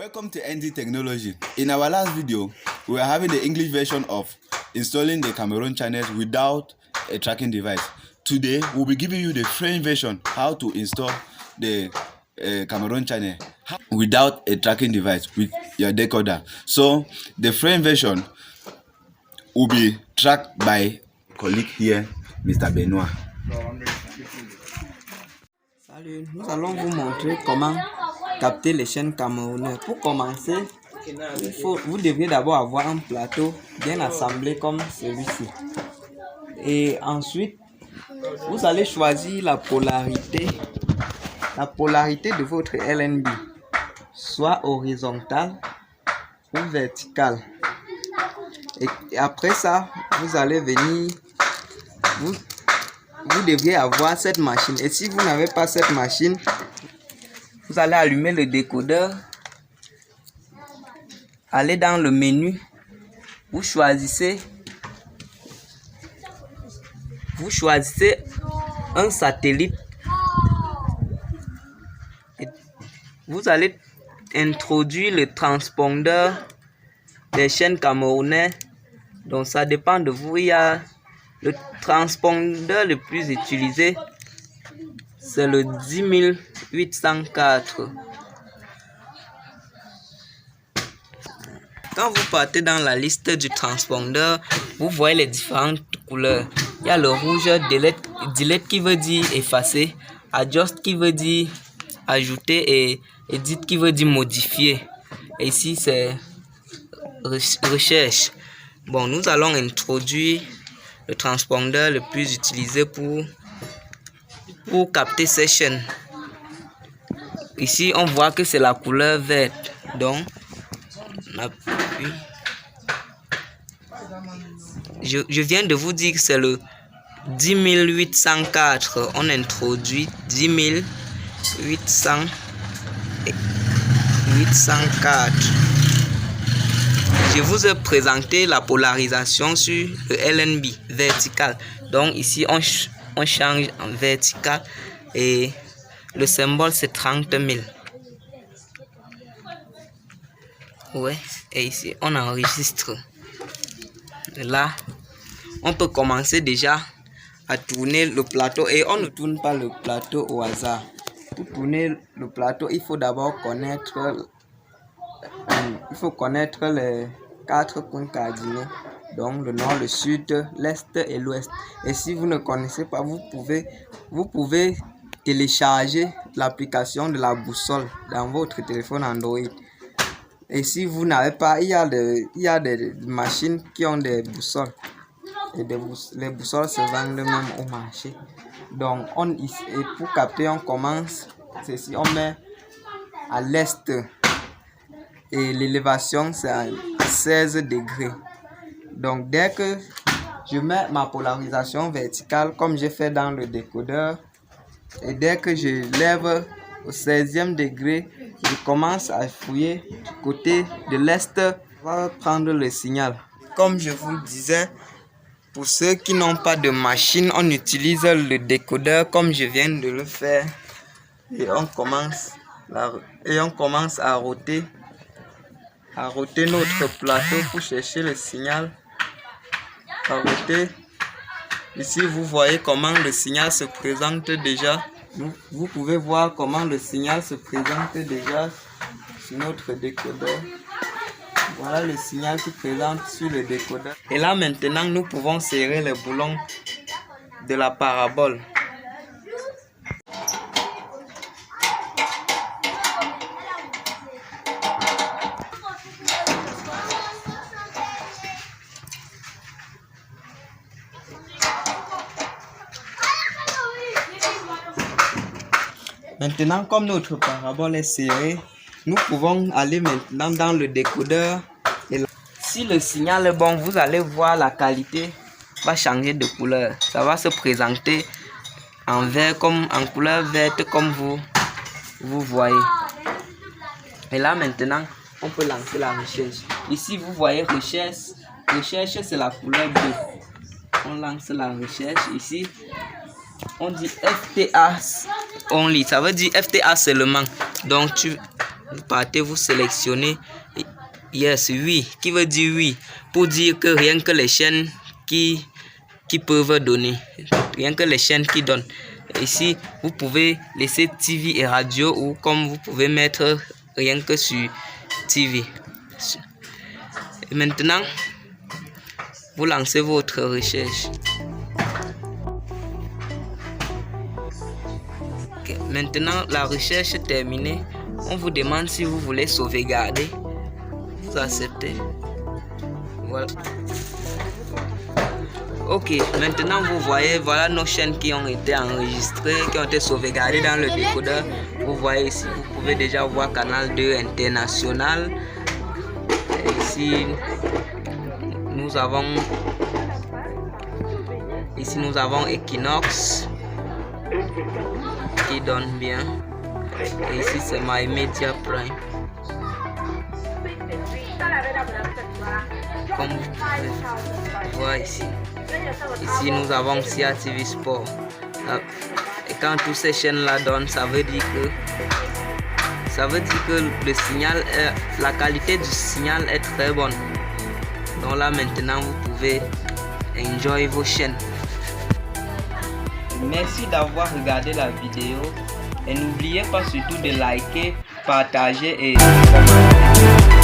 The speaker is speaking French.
Welcome to ND Technology. In our last video, we were having the English version of installing the Cameroon channels without a tracking device. Today, we'll be giving you the French version, how to install the Cameroon channel without a tracking device with your decoder. So, the French version will be tracked by colleague here, Mr. Benoit. Salut, nous allons vous montrer comment capter les chaînes camerounaises. Pour commencer, vous devriez d'abord avoir un plateau bien assemblé comme celui-ci. Et ensuite, vous allez choisir la polarité de votre LNB, soit horizontale ou verticale. Et après ça, vous allez venir, vous devriez avoir cette machine. Et si vous n'avez pas cette machine, vous allez allumer le décodeur, aller dans le menu, vous choisissez un satellite et vous allez introduire le transpondeur des chaînes camerounaises. Donc ça dépend de vous. Il y a le transpondeur le plus utilisé, c'est le 10804. Quand vous partez dans la liste du transpondeur, vous voyez les différentes couleurs. Il y a le rouge, delete qui veut dire effacer, adjust qui veut dire ajouter et edit qui veut dire modifier. Et ici c'est recherche. Bon, nous allons introduire le transpondeur le plus utilisé pour capter ces chaînes. Ici, on voit que c'est la couleur verte. Donc, on appuie. Je viens de vous dire que c'est le 10804. On introduit 10804. Je vous ai présenté la polarisation sur le LNB vertical. Donc ici on change en vertical et le symbole c'est 30 000. Ouais, et ici on enregistre. Et là, on peut commencer déjà à tourner le plateau et on ne tourne pas le plateau au hasard. Pour tourner le plateau, il faut d'abord connaître les 4 points cardinaux, donc le nord, le sud, l'est et l'ouest. Et si vous ne connaissez pas, vous pouvez télécharger l'application de la boussole dans votre téléphone Android. Et si vous n'avez pas, il y a des machines qui ont des boussoles. Et les boussoles se vendent même au marché. Donc, et pour capter, on commence, ceci, on met à l'est. Et l'élévation c'est à 16 degrés. Donc dès que je mets ma polarisation verticale comme j'ai fait dans le décodeur, et dès que je lève au 16e degré, je commence à fouiller du côté de l'est, va prendre le signal. Comme je vous le disais, pour ceux qui n'ont pas de machine, on utilise le décodeur comme je viens de le faire et on commence à roter notre plateau pour chercher le signal. Ici vous voyez comment le signal se présente déjà. Vous pouvez voir comment le signal se présente déjà sur notre décodeur. Voilà le signal qui présente sur le décodeur. Et là maintenant nous pouvons serrer les boulons de la parabole. Maintenant, comme notre parabole est serrée, nous pouvons aller maintenant dans le décodeur. Et là, si le signal est bon, vous allez voir la qualité va changer de couleur. Ça va se présenter en vert, en couleur verte comme vous voyez. Et là maintenant, on peut lancer la recherche. Ici, vous voyez recherche. Recherche, c'est la couleur bleue. On lance la recherche ici. On dit FTA only, ça veut dire FTA seulement. Donc Vous partez, vous sélectionnez yes, oui, qui veut dire oui, pour dire que rien que les chaînes qui peuvent donner, rien que les chaînes qui donnent. Ici, vous pouvez laisser TV et radio, ou comme vous pouvez mettre rien que sur TV. Et maintenant, vous lancez votre recherche. Okay. Maintenant, la recherche est terminée. On vous demande si vous voulez sauvegarder. Vous acceptez. Voilà. Ok, maintenant vous voyez, voilà nos chaînes qui ont été enregistrées, qui ont été sauvegardées dans le décodeur. Vous voyez ici, vous pouvez déjà voir Canal 2 International. Et ici, nous avons Equinox qui donne bien. Et ici, c'est My Media Prime. Comme vous pouvez voir ici. Ici, nous avons Sia TV Sport. Et quand toutes ces chaînes-là donnent, ça veut dire que le signal, la qualité du signal est très bonne. Donc là, maintenant, vous pouvez enjoy vos chaînes. Merci d'avoir regardé la vidéo. Et n'oubliez pas surtout de liker, partager et commenter.